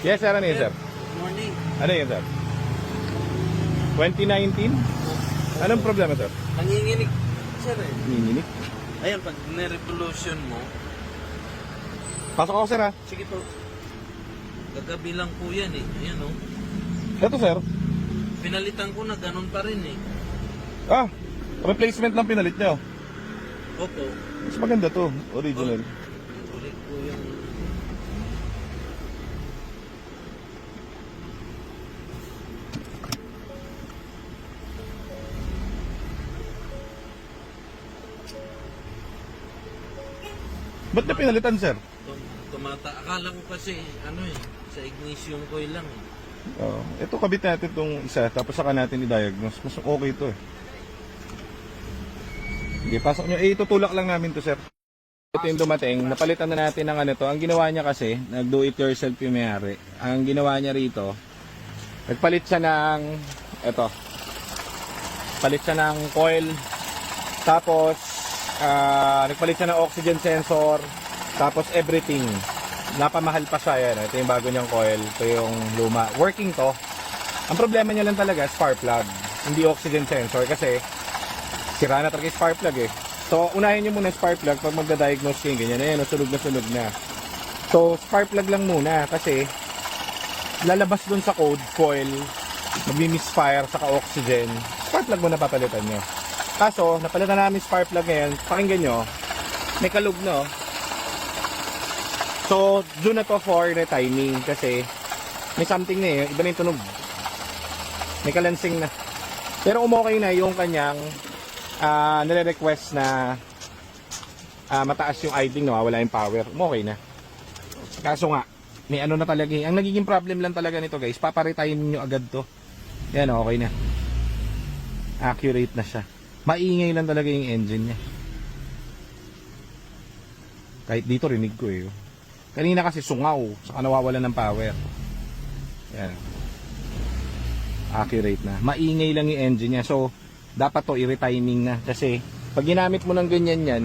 Yes, sir. Ano yun, sir? Morning. Ano yun, sir? 2019? Anong problema, sir? Nanginginig, sir eh. Nininik. Ayan, pag nirevolution mo, Pasok ako, sir, ha? sige po. Kagabi lang po yan eh. Ayan oh. Ito, sir. Pinalitan ko na ganun pa rin eh. Ah, replacement lang pinalit nyo. Opo. Mas maganda to. Original. Ulit po yung... Ba't na pinalitan, sir? Tumata. Akala ko kasi, ano eh, sa ignition coil lang eh. Ito, kabit natin itong isa. Tapos saka natin i-diagnose. Mas okay to, eh. Sige, pasok nyo. Itutulak lang namin to, sir. Ito yung dumating. Napalitan na natin ng ano to. Ang ginawa niya kasi, nag-do-it-yourself yung may-ari. Ang ginawa niya rito, nagpalit siya ng, eto, palit siya ng coil. Tapos, nagpalit siya ng oxygen sensor. Tapos everything. Napamahal pa siya yan. Ito yung bago niyang coil. Ito yung luma. Working to. Ang problema niya lang talaga, spark plug. Hindi oxygen sensor kasi sira na talaga yung spark plug eh. So, unahin niyo muna spark plug pag magda-diagnose kayo. Ganyan. Ayan, sunog na. So, spark plug lang muna kasi lalabas dun sa code, coil, magmi-misfire, saka oxygen. Spark plug muna papalitan nyo. Kaso, napalitan namin spark plug ngayon. Pakinggan nyo, may kalug no. So, doon na to for the timing kasi may something na eh. Iba na yung tunog. May kalansing na. Pero umokay na yung kanyang nire-request na mataas yung idling, nawawala yung power. Umokay na. Kaso nga, may ano na talaga. Ang nagiging problem lang talaga nito guys, paparitayin nyo agad to. Yan, okay na. Accurate na siya. Maingay lang talaga yung engine niya. Kahit dito rinig ko eh. Kanina kasi sungaw, saka nawawalan ng power. Yan. Accurate na. Maingay lang yung engine niya. So, dapat to i-retiming na. Kasi, pag ginamit mo ng ganyan yan,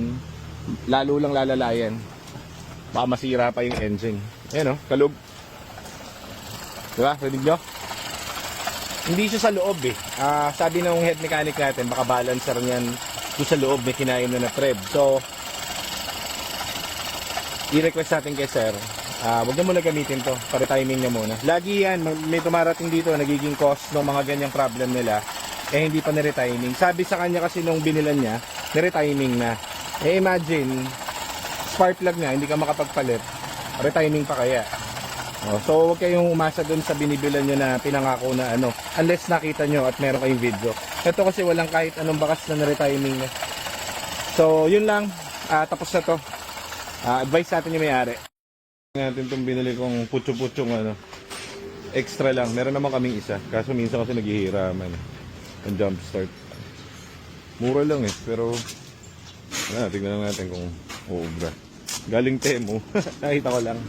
lalo lang lalalayan. Baka masira pa yung engine. Ayan o, kalug. Diba? Rinig nyo? Hindi siya sa loob eh. Sabi ng head mechanic natin, baka balancer niyan doon sa loob, may kinain na preb. So, i-request natin kay sir, huwag na muna gamitin to, para timing niya muna. Lagi yan, may tumarating dito, nagiging cause ng mga ganyang problem nila, eh hindi pa nire-timing. Sabi sa kanya kasi nung binilan niya, nire-timing na. Eh imagine, spark plug na, hindi ka makapagpalit, retiming pa kaya. So huwag kayong umasa dun sa binibilan nyo na pinangako na ano, unless nakita nyo at meron kayong video. Ito kasi walang kahit anong bakas na nire-timing na. So yun lang, tapos na to. Advice natin yung may-ari. Natin itong binili kong putyo-putyong ano, extra lang. Meron naman kaming isa. Kaso minsan kasi naghihiraman. Ang jump start. Mura lang eh. Pero tignan natin kung uubra. Galing Temu. Nakita ko lang.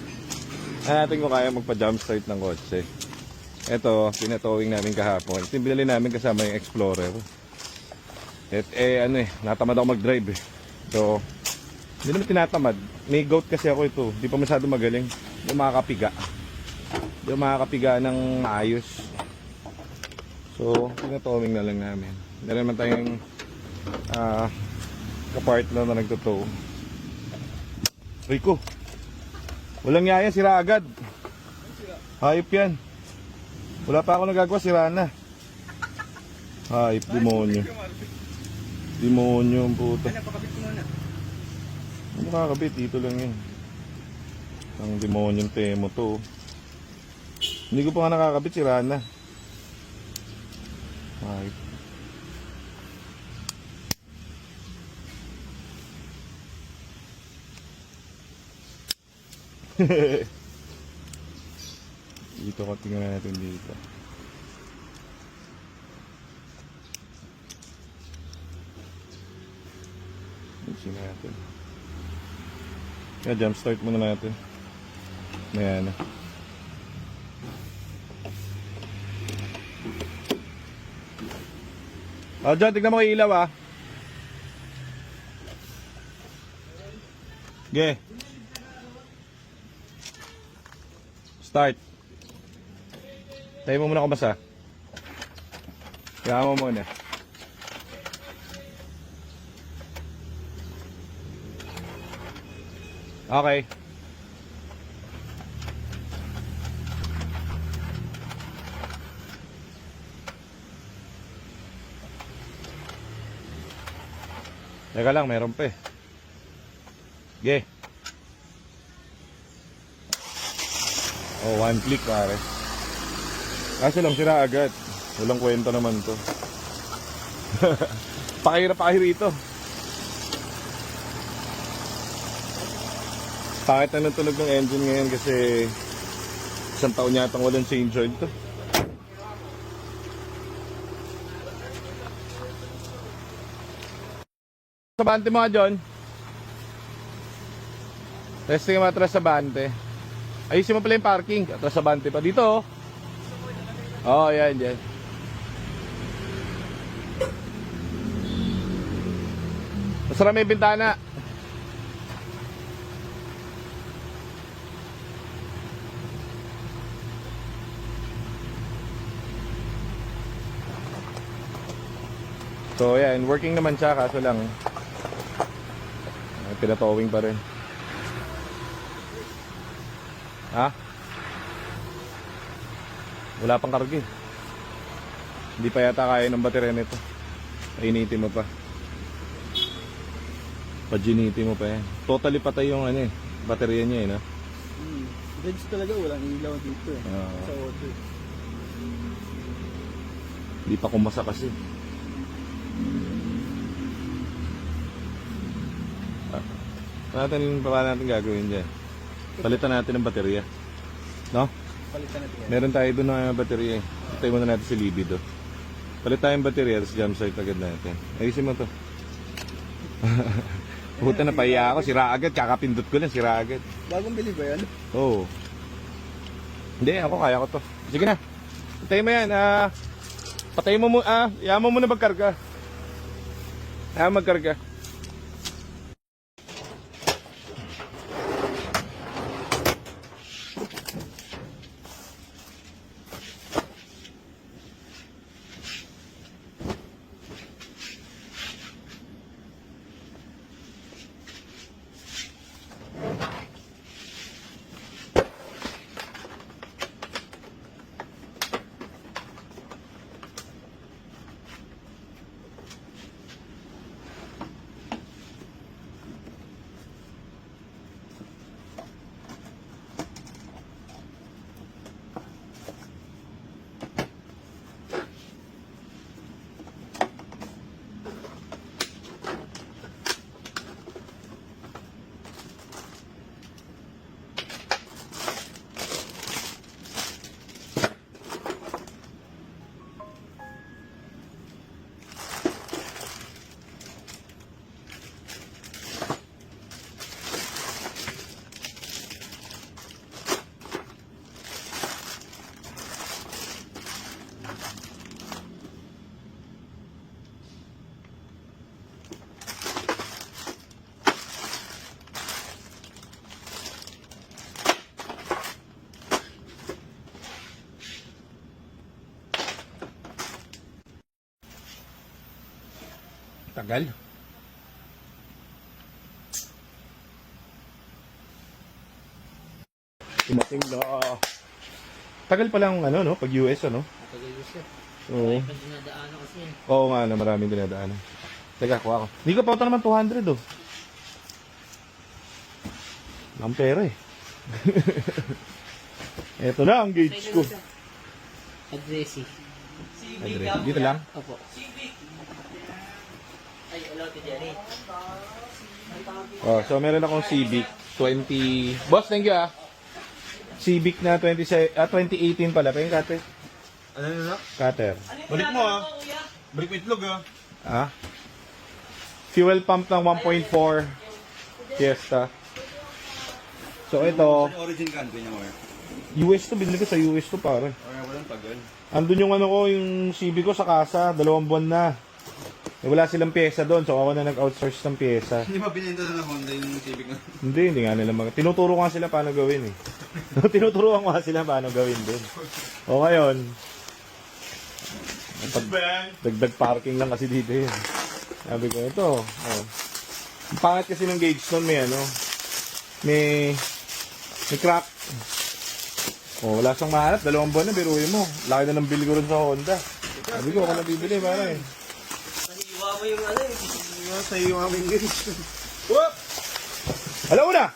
Natin kung kaya magpa-jump start ng kotse. Ito, pinatowing namin kahapon. Ito yung binili namin kasama yung Explorer. Natamad ako mag-drive eh. So, hindi naman tinatamad. May goat kasi ako ito. Hindi pa masyado magaling. Hindi makakapiga. Hindi makakapiga ng maayos. So, pinatowing na lang namin. Meron naman tayong kapartner na nagtotow. Rico, walang yaya, sira agad. Hayop yan. Wala pa ako nagagawa, sira na. Hayop, demonyo. Demonyo ang puta. Ano makakabit? Dito lang yun. Ang demonyong Temu to. Hindi ko pa nga nakakabit, sira na. Ay. Dito ko, tingnan natin dito. Tingnan natin. Jump start muna natin. Ayan. John, tignan mo yung ilaw ah. Okay. Start. Tayo mo muna ako basa. Kaya mo muna. Okay. Teka lang, meron pa eh. Sige. Oh, one click pare. Kaso lang sira agad. Walang kwenta naman to. Pakihirap rito. Pakit na ng tunog ng engine ngayon kasi isang taon yata walang change oil to. Sa bante mga John. Testing yung atras sa bante. Ayusin mo pala yung parking. Atras sa bante pa. Dito oh. Oo, yan, yan. Masarap may bintana. So, yan. Working naman siya. Kaso lang pinatowing pa rin. Ha? Wala pang karga eh. Hindi pa yata kaya ng baterya nito. Painitin mo pa. Paginitin mo pa yan. Totally patay yung ano eh, baterya niya eh, no? Reds talaga, walang ilaw dito eh. Sa auto. Hindi pa kumasa kasi. Paano natin gagawin dyan? Palitan natin ng baterya. No? Palitan natin yan. Meron tayo doon na baterya eh. Itay muna natin si Libido. Palit tayong baterya, tapos jump start agad natin. Ayusin mo to. Puta na pahiya ako, sira agad. Kakapindot ko lang, sira agad. Bagong bili ba yan? Oo. Hindi, ako kaya ko to. Sige na. Patay mo yan. Patay mo muna. Yaman mo muna magkarga. Magkarga. Tagal. Tumating na. Tagal pa lang ano, no? Pag US, ano? Tagal yun siya. Oo. Pag dinadaanan kasi yan. Oo nga, na maraming dinadaanan. Teka, kuha ko. Hindi ko pa ito naman 200, oh. Ang pera, eh. Ito na ang gauge ko. Aggressive. Dito lang. Opo. Ay, hello, Tijari. Oh, so meron akong Civic 20. Boss, thank you ah. Civic na 2018 pala. Pa yung cutter. Ano na? Cutter. Balik mo ah. Balik mo itlog ah. Ah. Fuel pump ng 1.4 Fiesta. So ito, Ano origin can ko niya or? US to, binili ko sa US to pare. Walang tagal. Andun yung ano ko, yung Civic ko sa kasa, 2 buwan na. Eh, wala silang pyesa doon, so ako na nag-outsource ng pyesa. Hindi ba binenta na ng Honda yung Civic na? Hindi nga nila tinuturo ko nga sila paano gawin eh. Tinuturuan ko nga sila paano gawin din. O ngayon, dagdag parking lang kasi dito yun. Sabi ko, ito. Oh. Ang pangit kasi ng gauge nun, may ano, may crack. Oh, wala siyang mahanap. 2 buwan na, biruin mo. Laki na ng bill ko rin sa Honda. Sabi ko, ako nabibili, pare. Nahiwa mo yung ano eh. Sa iyo aming gauge. Whoop! Alauna!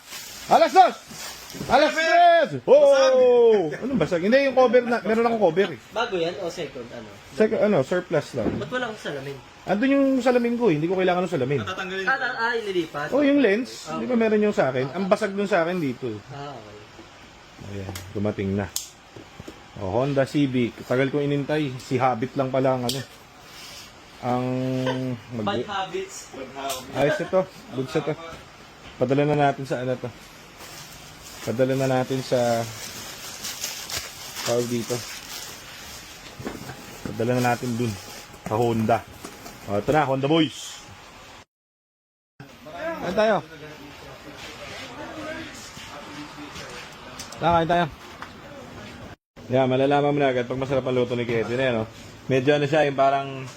Alas 2! Alas 3! Oh! Anong basag? Hindi, yung cover na. Meron akong cover eh. Bago yan o second ano? Surplus lang. Ba't walang salamin? Andun yung salamin ko eh. Hindi ko kailangan ng salamin. Ililipat? Oh, yung lens. Di ba meron yung sa akin? Ang basag dun sa akin dito. Okay. Ayan, dumating na. Oh, Honda Civic. Tagal kong inintay. Si Habit lang pala ang ano. Ang Bad habits. ayos ito. Goods ito. Padala na natin sa ano to. Padala na natin sa tawag dito. Padala na natin dun. Sa Honda. O, ito na, Honda Boys. Kain tayo. Kain tayo. Yeah, malalaman mo na agad pag masarap ang luto ni Kevin. No? Medyo ano siya, yung parang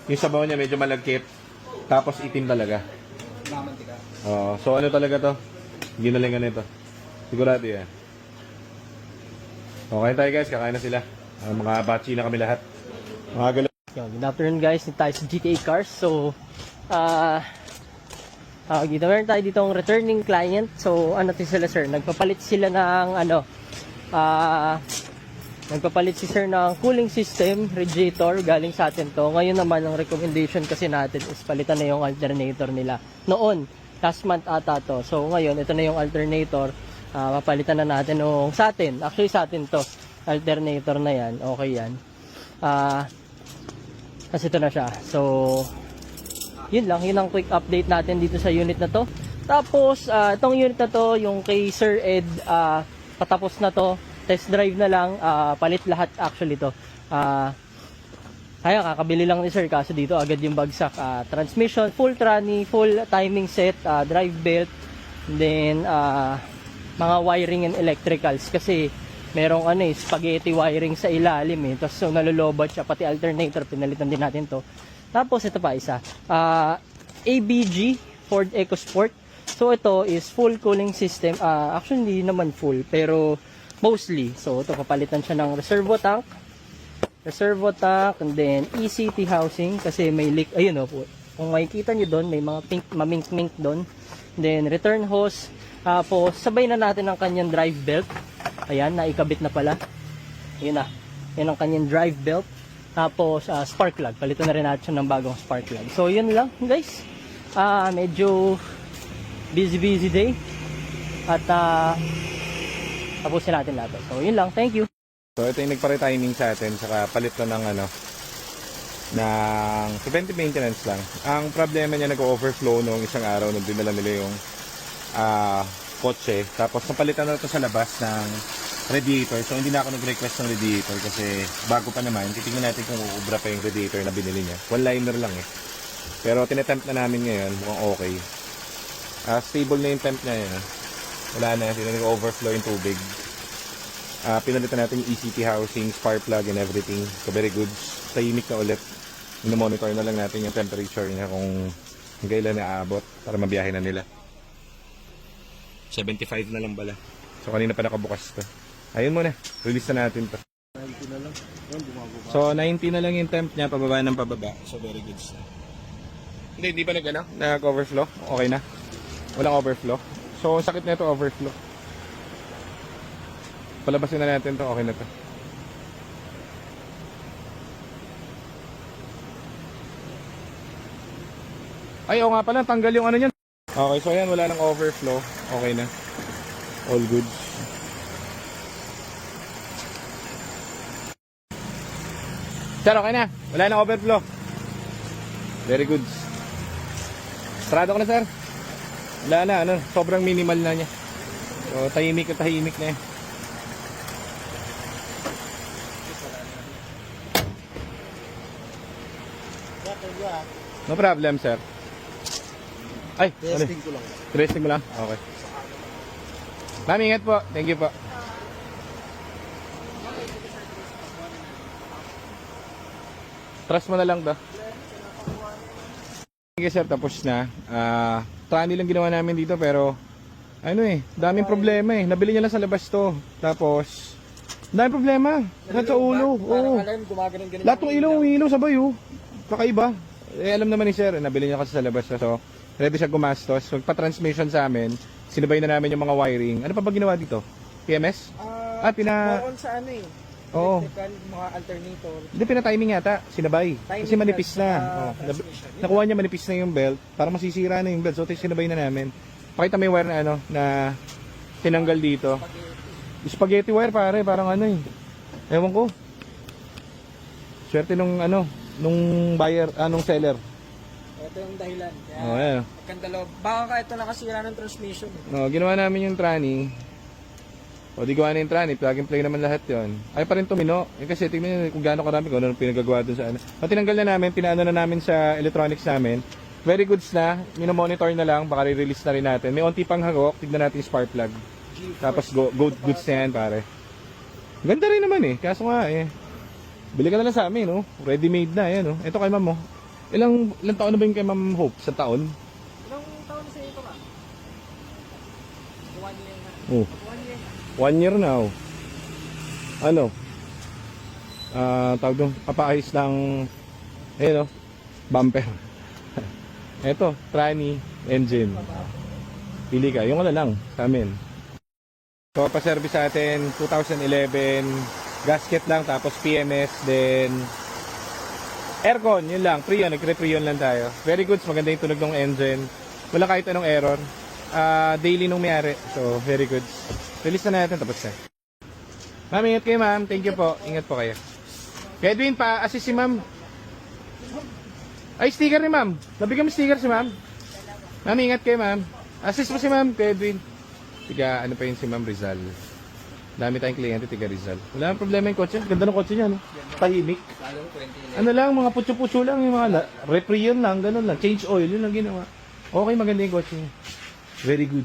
yung sabaw niya medyo malagkit. Tapos itim talaga. Oo, so ano talaga to? Ginalingan nito. Sigurado yan. Okay tayo guys, kakain na sila. Mga bachi na kami lahat. Mga galaw. Good afternoon guys, dito tayo sa GTA Cars. So, meron tayo dito ang returning client. So, ano to sila sir? Nagpapalit sila ng nagpapalit si sir ng cooling system, radiator, galing sa atin to. Ngayon naman, ang recommendation kasi natin is palitan na yung alternator nila. Noon, last month ata to. So, ngayon, ito na yung alternator. Papalitan na natin yung sa atin. Actually, sa atin to. Alternator na yan. Okay yan. Kasi ito na siya. So, yun lang. Yun ang quick update natin dito sa unit na to. Tapos, itong unit na to, yung kay Sir Ed, patapos na to. Test drive na lang. Palit lahat actually to. Kaya kakabili lang ni Sir kasi dito agad yung bagsak. Transmission, full tranny, full timing set, drive belt, then mga wiring and electricals kasi merong spaghetti wiring sa ilalim eh. Tapos so nalulobat siya, pati alternator pinalitan din natin to. Tapos ito pa isa. ABG Ford EcoSport. So ito is full cooling system. Actually hindi naman full pero mostly. So ito papalitan siya ng reservo tank, and then ECT housing kasi may leak. Ayun po. Kung makikita nyo doon, may mga pink, mamink-mink doon. Then return hose. Tapos sabay na natin ang kanyang drive belt. Ayan, naikabit na pala. Ayun na. Yan ang kanyang drive belt. Tapos spark plug. Palitan na rin natin siya ng bagong spark plug. So yun lang guys. Medyo busy day. At tapusin natin lahat. So yun lang. Thank you. So ito yung nagpa-retiming sa atin. Saka palit to ng ng preventive maintenance lang. Ang problema niya nag-overflow nung isang araw nung dinala nila yung kotse. Tapos napalitan na ito sa labas ng radiator. So hindi na ako nag-request ng radiator kasi bago pa naman. Titingnan natin kung uubra pa yung radiator na binili niya. One liner lang eh. Pero tinetempt na namin ngayon. Mukhang okay. Stable na yung temp niya yun. Wala na. Hindi na nag-overflow yung tubig. Pinalitan natin yung ECT housing, spark plug and everything. So very good. Tahimik na ulit. Monitor na lang natin yung temperature niya kung kailan na aabot para mabiyahe na nila. 75 na lang pala. So kanina pa nakabukas to. Ayun muna. Release na natin to. 90 na lang. Yan, bumababa. So 90 na lang yung temp niya pababa ng pababa. So very good. Hindi pa nag-overflow. Okay na. Walang overflow. So sakit na ito overflow. Palabasin na natin to. Okay na to. Ay, oo nga pala, tanggal yung ano niyan. Okay, so ayan, wala nang overflow. Okay na. All good. Sir, okay na. Wala nang overflow. Very good. Sarado ko na, sir. Wala na, sobrang minimal na niya. So, tahimik na yan. No problem, sir. Ay, Testing ko lang. Testing mo lang? Okay. Ma'am, ingat po. Thank you po. Trust mo na lang to. Okay sir, tapos na. Trani lang ginawa namin dito pero ano daming problema Nabili niya lang sa labas to. Tapos daming problema. Sa ulo. Oo. Lahat ng ilaw sabay Kakaiba. Alam naman ni sir, nabili niya kasi sa labas. So, ready siya gumastos. Magpa-transmission sa amin. Sinabay na namin yung mga wiring. Ano pa ba ginawa dito? PMS? More on sa Oo. electrical, mga alternator. Hindi, pina-timing yata. Sinabay. Kasi Timing manipis plus, na. transmission. Nakuha niya manipis na yung belt. Para masisira na yung belt. So, sinabay na namin. Pakita mo yung wire na na tinanggal dito. Spaghetti wire pare. Parang Ewan ko. Swerte nung nung buyer, nung seller. Ito yung dahilan. Kaya, Ayan. magkandalo. Baka ka ito nakasira ng transmission. Ginawa namin yung tranny. Di gawa na yung tranny. Plug and play naman lahat yon. Ay pa rin tumino. Kasi tingnan nyo kung gaano karami kung ano pinagagawa dun sa tinanggal na namin, pinaano na namin sa electronics namin. Very goods na. Minomonitor na lang. Baka re-release na rin natin. May onti pang hagok. Tignan natin yung spark plug. Tapos goods na yan pare. Ganda rin naman Kaso nga bili ka na lang sa amin Ready made na Ito kay ma'am Ilang taon na ba yung kay ma'am Hope? Sa taon? Ilang taon na sa ito ka? 1 year na. 1 year. 1 year now. Tawag doon, papaayos ng bumper. Ito, tranny, engine. Pili ka, yung lang sa amin. So, pa-service sa atin, 2011, gasket lang, tapos PMS, then aircon, yun lang, Freon, nagre-Freon lang tayo. Very good, maganda yung tunog ng engine. Wala kahit anong error. Daily nung mayari, so very good. Release na natin, tapos na. Ma'am, ingat kayo ma'am. Thank you po. Ingat po kayo. Kaya Edwin, pa-assist si ma'am. Ay, sticker ni ma'am. Nabigyan mo sticker si ma'am. Ma'am, ingat kayo ma'am. Assist mo si ma'am, kaya Edwin. Tiga, pa yun si ma'am Rizal. Dami tayong kliyente, tiga Rizal. Wala nang problema yung kotse. Ganda ng kotse niya, Tahimik. Lang, mga putyo-putyo lang. Yung mga Reprion lang, ganun lang. Change oil, yun lang ginawa. Okay, maganda yung kotse niya. Very good.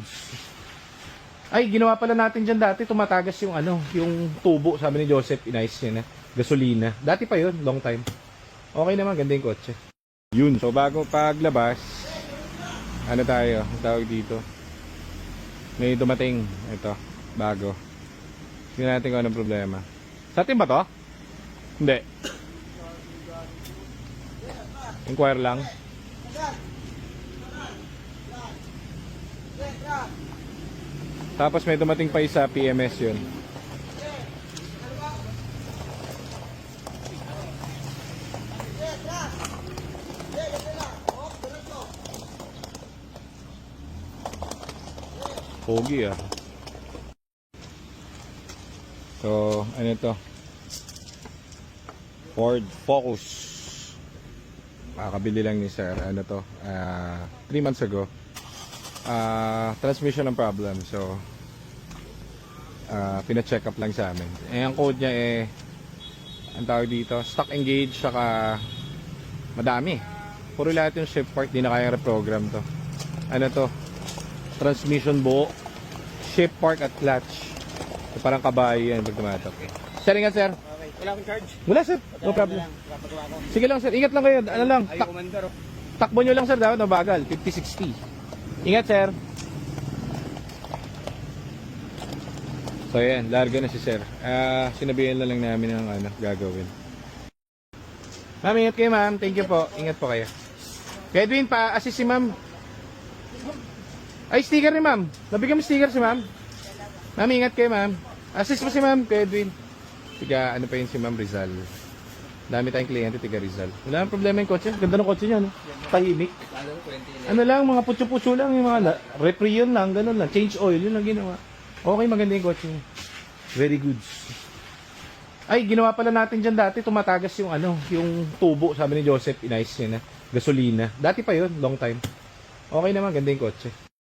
Ay, ginawa pala natin dyan dati, tumatagas yung yung tubo, sabi ni Joseph, inayos niya na. Gasolina. Dati pa yun, long time. Okay naman, ganda yung kotse. Yun, so bago paglabas, tayo, ang tawag dito. May dumating, ito, bago. Tingnan natin kung anong problema. Sa atin ba to? Hindi. Inquire lang. Tapos may dumating pa isa, PMS yun. Pogi So, to? Ford Focus. Kakabili lang ni sir. 3 months ago. Transmission ang problem. So, pina-check up lang sa amin. Ang code niya ang tawag dito, stock engage, saka madami. Puro lahat yung shift part, di na kaya reprogram to. To? Transmission buo, shift part at clutch. So, parang kabayo yan pag tumatak. Sir, ingat sir. Okay. Wala akong charge. Wala sir, no problem. Sige lang sir, ingat lang kayo. Takbo nyo lang sir, dapat mabagal. 50-60. Ingat sir. So ayan, larga na si sir. Sinabihan na lang namin ang gagawin. Ma'am, ingat kayo ma'am. Thank you po. Ingat po kayo. Kaya Edwin, pa-assist si ma'am. Ay, sticker ni ma'am. Nabigyan mo sticker si ma'am. Ma'am, ingat kayo ma'am. Assist mo si ma'am, kaya Edwin. Tiga, pa yun si ma'am Rizal. Dami tayong kliyente, tiga Rizal. Wala nang problema yung kotse. Ganda ng kotse niya, Tahimik. Lang, mga putyo-putyo lang. Yung mga Reprion lang, ganun lang. Change oil, yun lang ginawa. Okay, maganda yung kotse niya. Very good. Ay, ginawa pala natin dyan dati, tumatagas yung yung tubo, sabi ni Joseph, inayos niya na. Gasolina. Dati pa yun, long time. Okay naman, ganda yung kotse.